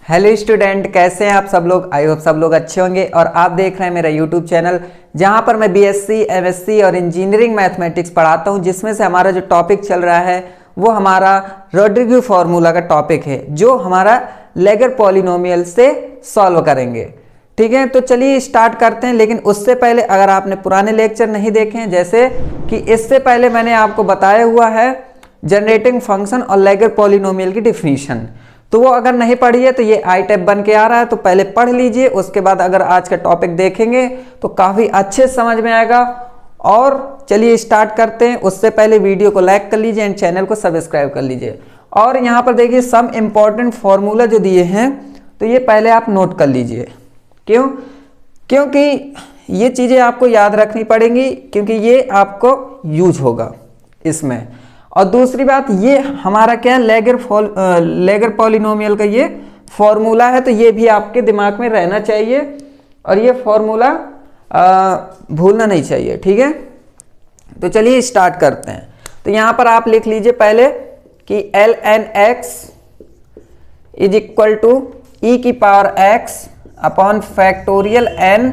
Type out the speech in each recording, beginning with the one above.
Hello student, कैसे हैं आप सब लोग। आई होप सब लोग अच्छे होंगे और आप देख रहे हैं मेरा यूट्यूब चैनल जहां पर मैं बीएससी, एमएससी और इंजीनियरिंग मैथमेटिक्स पढ़ाता हूं, जिसमें से हमारा जो टॉपिक चल रहा है वो हमारा रोड्रिगो फार्मूला का टॉपिक है, जो हमारा लेगर पॉलिनोमियल से सॉल्व करेंगे। ठीक है, तो चलिए स्टार्ट करते हैं। लेकिन उससे पहले अगर आपने पुराने लेक्चर नहीं देखे हैं, जैसे कि इससे पहले मैंने आपको बताया हुआ है जनरेटिंग फंक्शन और लेगर पॉलिनोमियल की डिफिनीशन, तो वो अगर नहीं पढ़ी है तो ये आई टैब बन के आ रहा है, तो पहले पढ़ लीजिए। उसके बाद अगर आज का टॉपिक देखेंगे तो काफ़ी अच्छे समझ में आएगा। और चलिए स्टार्ट करते हैं। उससे पहले वीडियो को लाइक कर लीजिए एंड चैनल को सब्सक्राइब कर लीजिए। और यहाँ पर देखिए सम इम्पॉर्टेंट फॉर्मूला जो दिए हैं, तो ये पहले आप नोट कर लीजिए। क्यों? क्योंकि ये चीज़ें आपको याद रखनी पड़ेंगी, क्योंकि ये आपको यूज होगा इसमें। और दूसरी बात, ये हमारा क्या है, लेगर पॉलिनोमियल का ये फॉर्मूला है, तो ये भी आपके दिमाग में रहना चाहिए और ये फॉर्मूला भूलना नहीं चाहिए। ठीक है, तो चलिए स्टार्ट करते हैं। तो यहाँ पर आप लिख लीजिए पहले कि ln(x) इज इक्वल टू ई की power x upon factorial n,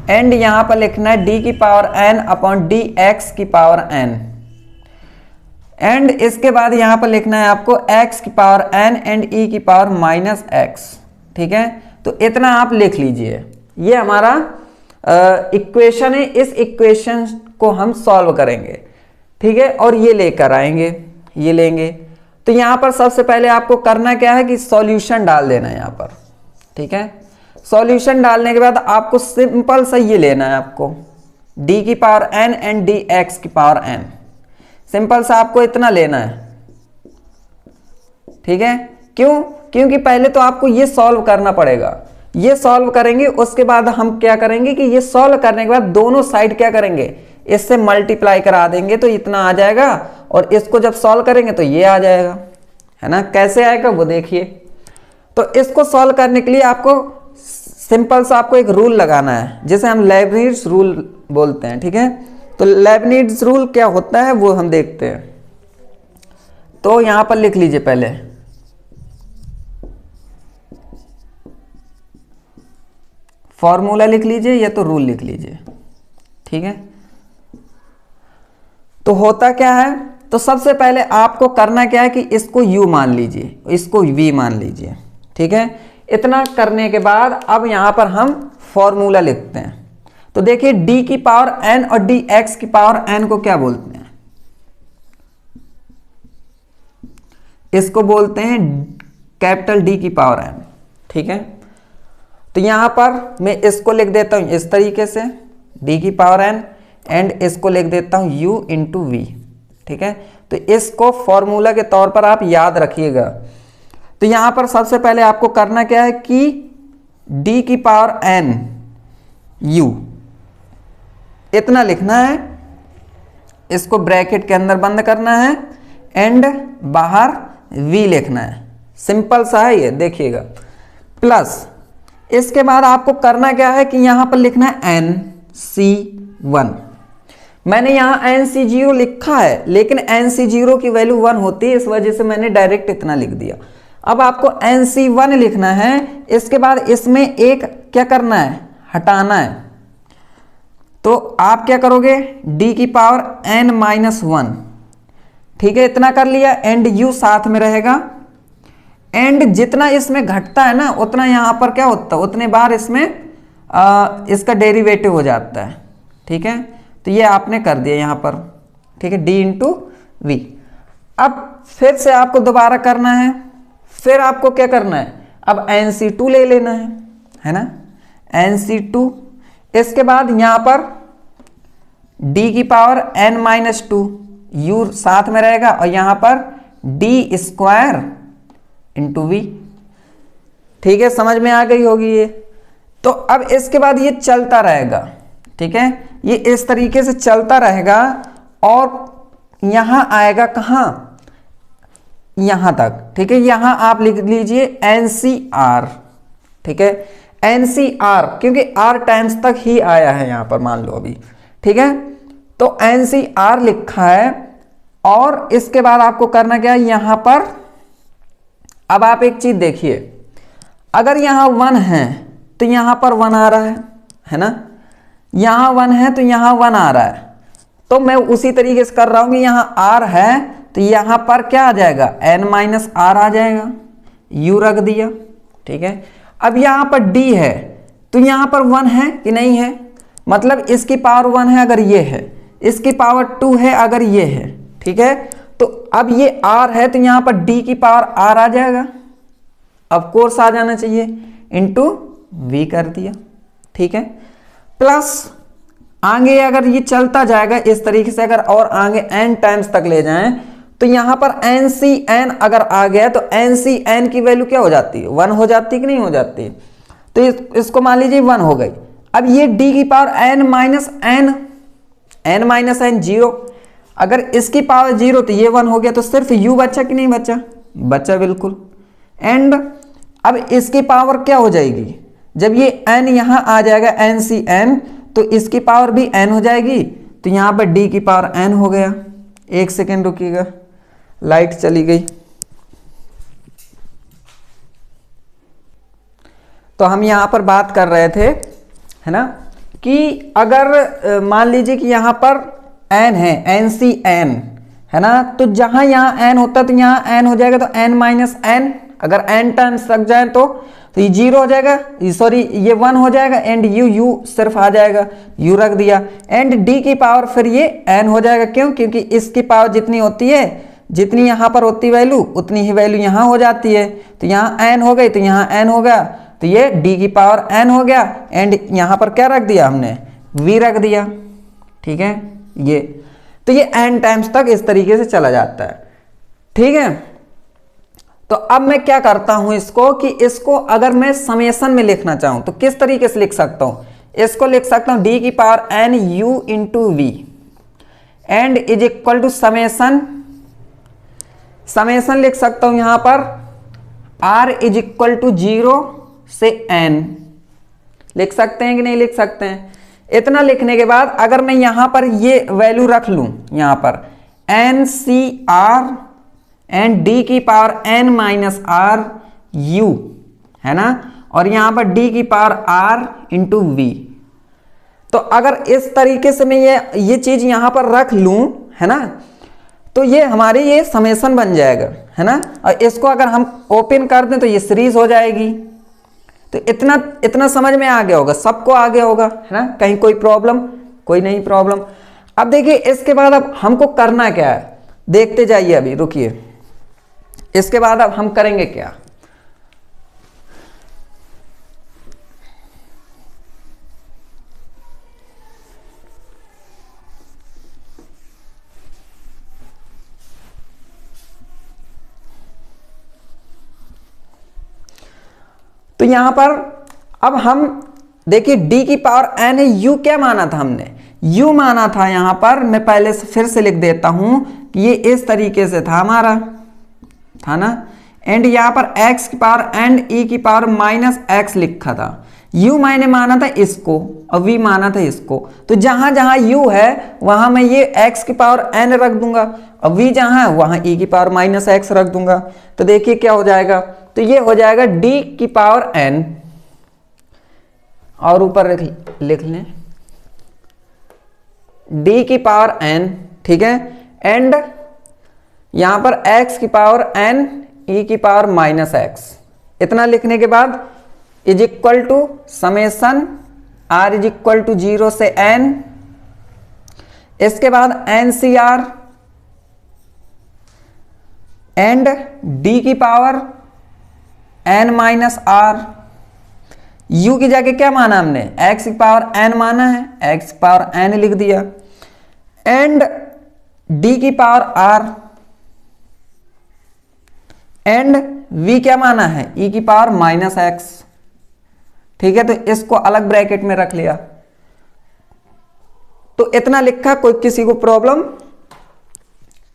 and यहाँ पर लिखना है d की पावर n अपॉन dx की पावर n, एंड इसके बाद यहां पर लिखना है आपको x की पावर n एंड e की पावर माइनस x। ठीक है, तो इतना आप लिख लीजिए। ये हमारा इक्वेशन है, इस इक्वेशन को हम सॉल्व करेंगे। ठीक है, और ये लेकर आएंगे, ये लेंगे। तो यहां पर सबसे पहले आपको करना क्या है कि सॉल्यूशन डाल देना है यहां पर। ठीक है, सॉल्यूशन डालने के बाद आपको सिंपल सा ये लेना है, आपको d की पावर n एंड dx की पावर n, सिंपल सा आपको इतना लेना है। ठीक है, क्यों? क्योंकि पहले तो आपको ये सॉल्व करना पड़ेगा। ये सॉल्व करेंगे, उसके बाद हम क्या करेंगे कि ये सॉल्व करने के बाद दोनों साइड क्या करेंगे, इससे मल्टीप्लाई करा देंगे, तो इतना आ जाएगा। और इसको जब सॉल्व करेंगे तो ये आ जाएगा, है ना। कैसे आएगा वो देखिए। तो इसको सॉल्व करने के लिए आपको सिंपल सा आपको एक रूल लगाना है, जिसे हम लेibniz रूल बोलते हैं। ठीक है, तो लेibniz रूल क्या होता है वो हम देखते हैं। तो यहां पर लिख लीजिए पहले फॉर्मूला लिख लीजिए या तो रूल लिख लीजिए। ठीक है, तो होता क्या है, तो सबसे पहले आपको करना क्या है कि इसको u मान लीजिए, इसको v मान लीजिए। ठीक है, इतना करने के बाद अब यहां पर हम फॉर्मूला लिखते हैं। तो देखिए d की पावर n और dx की पावर n को क्या बोलते हैं, इसको बोलते हैं कैपिटल D की पावर n। ठीक है, तो यहां पर मैं इसको लिख देता हूं इस तरीके से, d की पावर n, एंड इसको लिख देता हूं u इंटू वी। ठीक है, तो इसको फॉर्मूला के तौर पर आप याद रखिएगा। तो यहां पर सबसे पहले आपको करना क्या है कि d की पावर n u इतना लिखना है, इसको ब्रैकेट के अंदर बंद करना है, एंड बाहर v लिखना है। सिंपल सा है ये, देखिएगा। प्लस इसके बाद आपको करना क्या है कि यहां पर लिखना है NC1। मैंने यहां NC0 लिखा है, लेकिन NC0 की वैल्यू 1 होती है, इस वजह से मैंने डायरेक्ट इतना लिख दिया। अब आपको NC1 लिखना है, इसके बाद इसमें एक क्या करना है, हटाना है। तो आप क्या करोगे, d की पावर n माइनस 1। ठीक है, इतना कर लिया, एंड u साथ में रहेगा, एंड जितना इसमें घटता है ना उतना यहां पर क्या होता है, उतने बार इसमें इसका डेरिवेटिव हो जाता है। ठीक है, तो ये आपने कर दिया यहां पर। ठीक है, d इंटू वी। अब फिर से आपको दोबारा करना है, फिर आपको क्या करना है, अब NC2 ले लेना है ना, NC2। इसके बाद यहां पर d की पावर n माइनस 2, u साथ में रहेगा, और यहां पर d स्क्वायर इंटू वी। ठीक है, समझ में आ गई होगी ये। तो अब इसके बाद ये चलता रहेगा। ठीक है, ये इस तरीके से चलता रहेगा और यहां आएगा कहां, यहां तक। ठीक है, यहां आप लिख लीजिए NCR। ठीक है, NCR, क्योंकि r टाइम्स तक ही आया है यहां पर, मान लो अभी। ठीक है, तो NCR लिखा है, और इसके बाद आपको करना क्या है, यहां पर अब आप एक चीज देखिए, अगर यहाँ 1 है तो यहाँ पर 1 आ रहा है ना, यहाँ 1 है तो यहाँ 1 आ रहा है, तो मैं उसी तरीके से कर रहा हूँ कि यहाँ r है तो यहाँ पर क्या आ जाएगा, n माइनस आर आ जाएगा, u रख दिया, ठीक है। अब यहाँ पर d है तो यहाँ पर 1 है कि नहीं है, मतलब इसकी पावर 1 है अगर ये है, इसकी पावर 2 है अगर ये है, ठीक है। तो अब ये r है तो यहाँ पर d की पावर r आ जाएगा, ऑफ कोर्स आ जाना चाहिए, इंटू v कर दिया, ठीक है। प्लस आगे अगर ये चलता जाएगा इस तरीके से, अगर और आगे n टाइम्स तक ले जाएं तो यहाँ पर NCN अगर आ गया तो NCN की वैल्यू क्या हो जाती है, 1 हो जाती है कि नहीं हो जाती है। तो इसको मान लीजिए 1 हो गई। अब ये d की पावर n माइनस n 0, अगर इसकी पावर 0 तो ये 1 हो गया, तो सिर्फ u बचा कि नहीं बचा, बचा बिल्कुल। एंड अब इसकी पावर क्या हो जाएगी, जब ये n यहाँ आ जाएगा NCN तो इसकी पावर भी n हो जाएगी, तो यहाँ पर d की पावर n हो गया। एक सेकेंड रुकिएगा, लाइट चली गई। तो हम यहाँ पर बात कर रहे थे, है ना, कि अगर मान लीजिए कि यहाँ पर n है, NCN है ना, तो जहाँ यहाँ n होता है तो यहाँ n हो जाएगा, तो n माइनस n, अगर n टाइम्स रख जाए तो ये 0 हो जाएगा, सॉरी ये 1 हो जाएगा, एंड u सिर्फ आ जाएगा, u रख दिया, एंड d की पावर फिर ये n हो जाएगा। क्यों, क्योंकि इसकी पावर जितनी होती है, जितनी यहाँ पर होती वैल्यू उतनी ही वैल्यू यहाँ हो जाती है, तो यहाँ n हो गई तो यहाँ n हो गया, तो ये d की पावर n हो गया, एंड यहाँ पर क्या रख दिया हमने, v रख दिया, ठीक है। ये तो ये n टाइम्स तक इस तरीके से चला जाता है, ठीक है। तो अब मैं क्या करता हूं इसको, कि इसको अगर मैं समेशन में लिखना चाहूं तो किस तरीके से लिख सकता हूं, इसको लिख सकता हूं d की power n u into v and is equal to summation लिख सकता हूं यहां पर r इज इक्वल टू 0 से n, लिख सकते हैं कि नहीं लिख सकते हैं। इतना लिखने के बाद अगर मैं यहां पर ये वैल्यू रख लूं, यहां पर NCR एंड d की power n minus r u, है ना, और यहां पर d की पावर r इंटू वी, तो अगर इस तरीके से मैं ये चीज यहां पर रख लूं, है ना, तो ये हमारी ये समेशन बन जाएगा, है ना। और इसको अगर हम ओपन कर दें तो ये सीरीज हो जाएगी। तो इतना समझ में आ गया होगा, सबको आ गया होगा, है ना, कहीं कोई प्रॉब्लम, कोई नहीं प्रॉब्लम। अब देखिए इसके बाद अब हमको करना क्या है, देखते जाइए, अभी रुकिए, इसके बाद अब हम करेंगे क्या। तो यहां पर अब हम देखिए d की पावर n है, u क्या माना था हमने, u माना था यहां पर, मैं पहले से फिर से लिख देता हूं कि ये इस तरीके से था हमारा, था ना, एंड यहां पर x की पावर एंड e की पावर माइनस x लिखा था। u मैंने माना था इसको और v माना था इसको, तो जहां जहां u है वहां मैं ये x की पावर n रख दूंगा और v जहां है वहां e की पावर माइनस x रख दूंगा। तो देखिए क्या हो जाएगा, तो ये हो जाएगा d की पावर n, और ऊपर लिख लें d की पावर n, ठीक है, एंड यहां पर x की पावर n e की पावर माइनस x। इतना लिखने के बाद is equal to summation r is equal to 0 से n, इसके बाद NCR एंड d की power n minus r, u की जगह क्या माना हमने, x की पावर n माना है, x की पावर n लिख दिया, एंड d की पावर r एंड v क्या माना है, e की पावर माइनस x, ठीक है। तो इसको अलग ब्रैकेट में रख लिया, तो इतना लिखा, कोई किसी को प्रॉब्लम,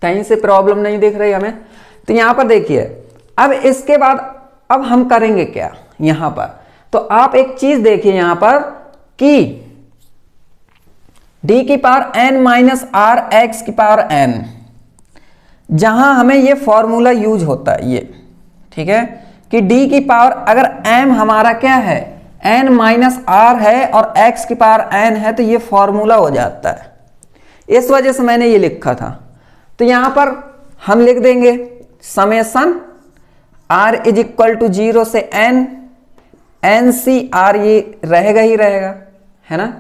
कहीं से प्रॉब्लम नहीं दिख रही हमें। तो यहां पर देखिए अब इसके बाद अब हम करेंगे क्या यहां पर, तो आप एक चीज देखिए यहां पर कि d की power n minus r x की पावर n, जहां हमें ये फॉर्मूला यूज होता है ये, ठीक है, कि d की पावर अगर m हमारा क्या है n माइनस आर है और x की पावर n है तो ये फॉर्मूला हो जाता है, इस वजह से मैंने ये लिखा था। तो यहां पर हम लिख देंगे summation r is equal to 0 से n सी आर, ये रहेगा ही रहेगा, है ना।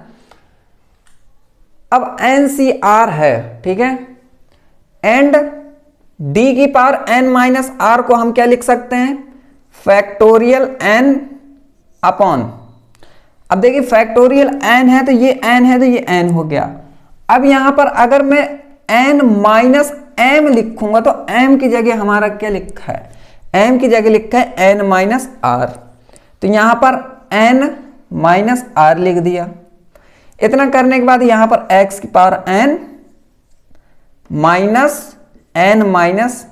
अब n सी आर है, ठीक है, एंड d की पावर n माइनस आर को हम क्या लिख सकते हैं, फैक्टोरियल n अपॉन, अब देखिए फैक्टोरियल n है तो ये n है तो ये n हो गया। अब यहां पर अगर मैं n माइनस m लिखूंगा तो m की जगह हमारा क्या लिखा है, m की जगह लिखा है n माइनस आर, तो यहां पर n माइनस आर लिख दिया। इतना करने के बाद यहां पर x की power n minus n minus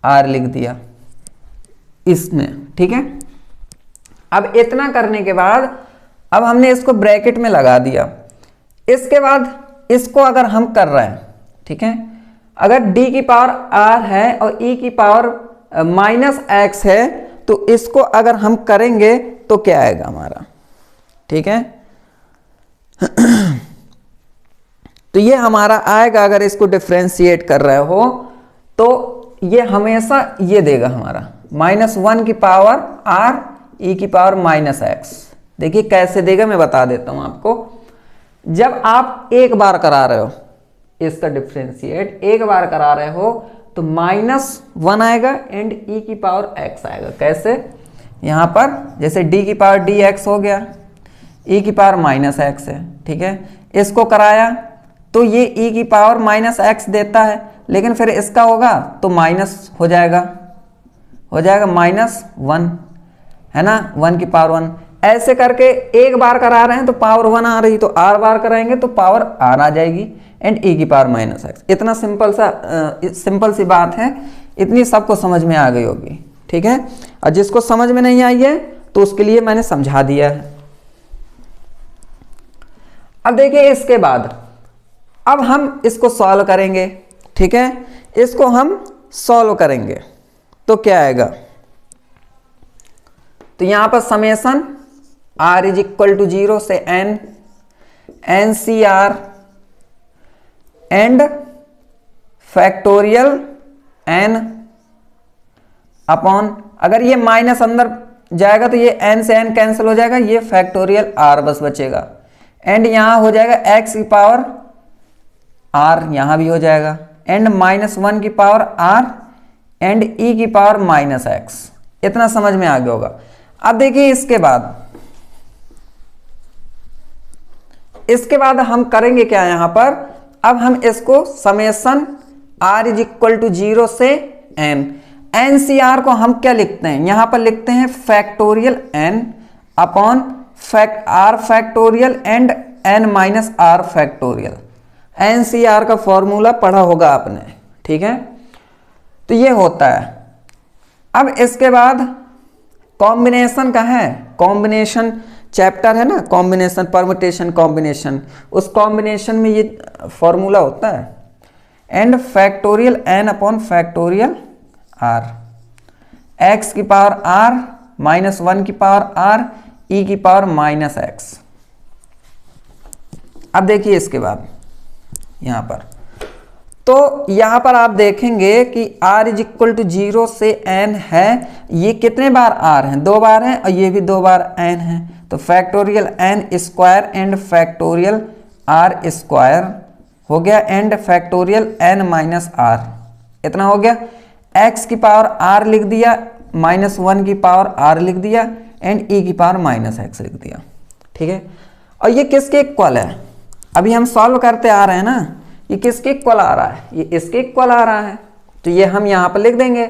r लिख दिया इसमें, ठीक है। अब इतना करने के बाद अब हमने इसको ब्रैकेट में लगा दिया। इसके बाद इसको अगर हम कर रहे हैं, ठीक है, अगर d की पावर r है और e की पावर माइनस x है तो इसको अगर हम करेंगे तो क्या आएगा हमारा, ठीक है। तो ये हमारा आएगा, अगर इसको डिफ्रेंशिएट कर रहे हो तो ये हमेशा ये देगा हमारा -1 की पावर r e की पावर माइनस x। देखिए कैसे देगा मैं बता देता हूं आपको। जब आप एक बार करा रहे हो इसका डिफ्रेंशिएट, एक बार करा रहे हो तो -1 आएगा एंड e की पावर x आएगा। कैसे, यहां पर जैसे d की पावर dx हो गया, e की पावर माइनस x है, ठीक है, इसको कराया तो ये e की पावर माइनस x देता है, लेकिन फिर इसका होगा तो माइनस हो जाएगा -1, है ना, 1 की पावर 1। ऐसे करके एक बार करा रहे हैं तो पावर 1 आ रही, तो r बार कराएंगे तो पावर r आ जाएगी एंड e की पावर माइनस x। इतना सिंपल सी बात है, इतनी सबको समझ में आ गई होगी, ठीक है। और जिसको समझ में नहीं आई है तो उसके लिए मैंने समझा दिया है। अब देखिए इसके बाद अब हम इसको सॉल्व करेंगे, ठीक है, इसको हम सॉल्व करेंगे तो क्या आएगा, तो यहां पर summation r is equal to 0 से n c r and factorial n upon, अगर ये माइनस अंदर जाएगा तो ये n से n कैंसिल हो जाएगा, ये फैक्टोरियल r बस बचेगा एंड यहां हो जाएगा x की पावर r, यहां भी हो जाएगा एंड -1 की पावर r एंड e की पावर माइनस x। इतना समझ में आ गया होगा। अब देखिए इसके बाद हम करेंगे क्या, यहां पर अब हम इसको summation r is equal to 0 से n सी आर को हम क्या लिखते हैं, यहां पर लिखते हैं factorial n upon r factorial and n minus r factorial. n c r का फॉर्मूला पढ़ा होगा आपने, ठीक है। तो ये होता है। अब इसके बाद कॉम्बिनेशन का है, कॉम्बिनेशन चैप्टर है ना, कॉम्बिनेशन परम्यूटेशन कॉम्बिनेशन, उस कॉम्बिनेशन में ये फॉर्मूला होता है and factorial n upon factorial r, x की पावर r -1 की पावर r e की पावर माइनस x। अब देखिए इसके बाद यहां पर, तो यहां पर आप देखेंगे कि r इज इक्वल टू 0 से n है, ये कितने बार r हैं, 2 बार हैं और ये भी 2 बार n है, तो factorial n square and factorial r square हो गया and factorial n minus r, इतना हो गया। x की पावर r लिख दिया, -1 की पावर r लिख दिया एंड e की पावर माइनस x लिख दिया, ठीक है। और ये किसके इक्वल है, अभी हम सॉल्व करते आ रहे हैं ना, ये किसके इक्वल आ रहा है, ये इसके इक्वल आ रहा है, तो ये हम यहां पर लिख देंगे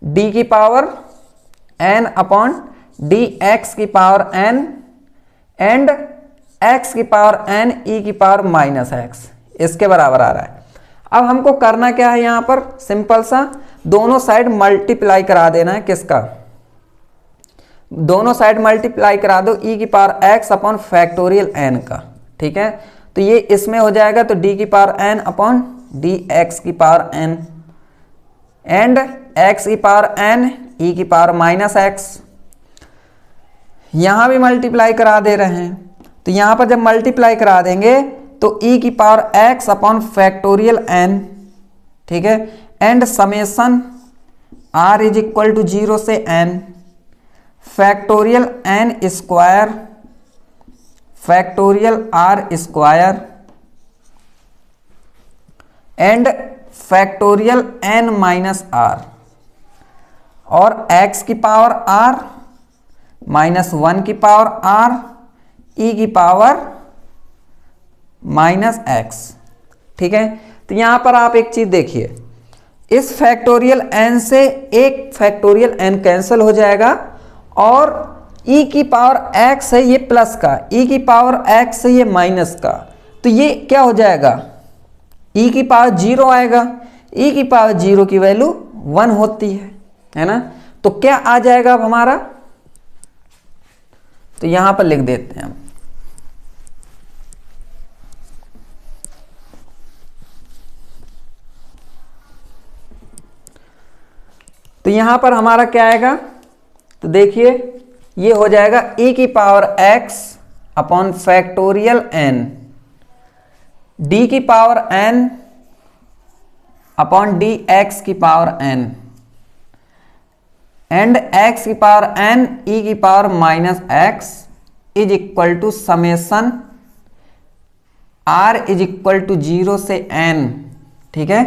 d की पावर n अपॉन dx की पावर n एंड x की पावर n e की पावर माइनस x, इसके बराबर आ रहा है। अब हमको करना क्या है, यहां पर सिंपल सा दोनों साइड मल्टीप्लाई करा देना है, किसका, दोनों साइड मल्टीप्लाई करा दो e की power x upon factorial n का, ठीक है। तो ये इसमें हो जाएगा तो d की पावर n अपॉन dx की पावर n एंड x की पावर n ई की पावर माइनस एक्स। यहाँ भी मल्टीप्लाई करा दे रहे हैं, तो यहाँ पर जब मल्टीप्लाई करा देंगे तो ई की power x upon factorial n, ठीक है, and summation r is equal to 0 से n factorial n square factorial r square and factorial n minus r, और x की पावर r माइनस 1 की पावर r e की power minus x, ठीक है। तो यहां पर आप एक चीज देखिए, इस फैक्टोरियल n से एक फैक्टोरियल n कैंसिल हो जाएगा, और e की पावर x है ये प्लस का, e की पावर x है ये माइनस का, तो ये क्या हो जाएगा, e की पावर 0 आएगा। e की पावर 0 की वैल्यू 1 होती है ना। तो क्या आ जाएगा अब हमारा, तो यहां पर लिख देते हैं हम, तो यहां पर हमारा क्या आएगा, तो देखिए ये हो जाएगा e की power x upon factorial n, d की power n upon d x की पावर n, एंड x की पावर n e की power minus x is equal to summation r is equal to 0 से n, ठीक है।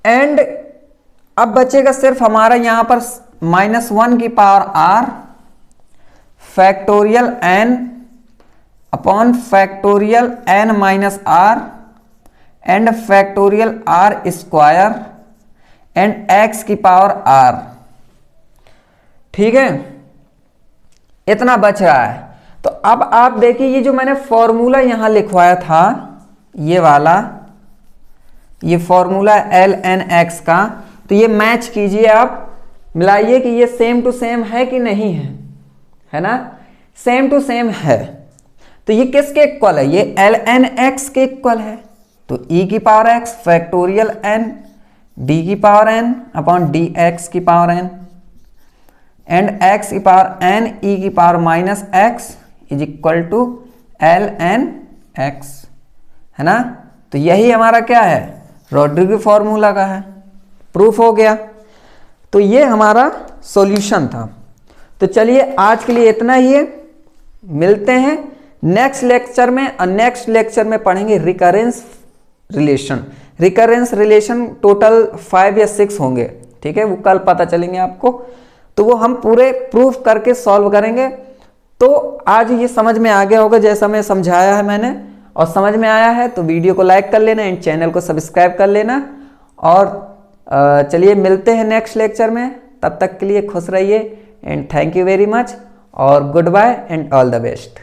And अब बचेगा सिर्फ हमारा यहां पर -1 की power r factorial n upon factorial n minus r and factorial r square and x की पावर r, ठीक है। इतना बच रहा है। तो अब आप देखिए ये जो मैंने फॉर्मूला यहां लिखवाया था, ये वाला, ये फॉर्मूला एल एन एक्स का, तो ये मैच कीजिए, आप मिलाइए कि ये सेम टू सेम है कि नहीं है ना। सेम टू सेम है, तो ये किसके इक्वल है, ये एल एन एक्स के इक्वल है। तो e की power x factorial n d की power n upon d x की पावर n एंड x की पावर n e की power minus x is equal to l n x, है ना। तो यही हमारा क्या है, रॉड्रिगो फॉर्मूला का है, प्रूफ हो गया। तो ये हमारा सॉल्यूशन था। तो चलिए आज के लिए इतना ही है, मिलते हैं नेक्स्ट लेक्चर में, और नेक्स्ट लेक्चर में पढ़ेंगे recurrence relation. Recurrence relation total 5 या 6 होंगे, ठीक है, वो कल पता चलेंगे आपको। तो वो हम पूरे प्रूफ करके सॉल्व करेंगे। तो आज ये समझ में आ गया होगा जैसा मैं समझाया है मैंने, और समझ में आया है तो वीडियो को लाइक कर लेना एंड चैनल को सब्सक्राइब कर लेना। और चलिए मिलते हैं नेक्स्ट लेक्चर में, तब तक के लिए खुश रहिए and thank you very much, और goodbye and all the best.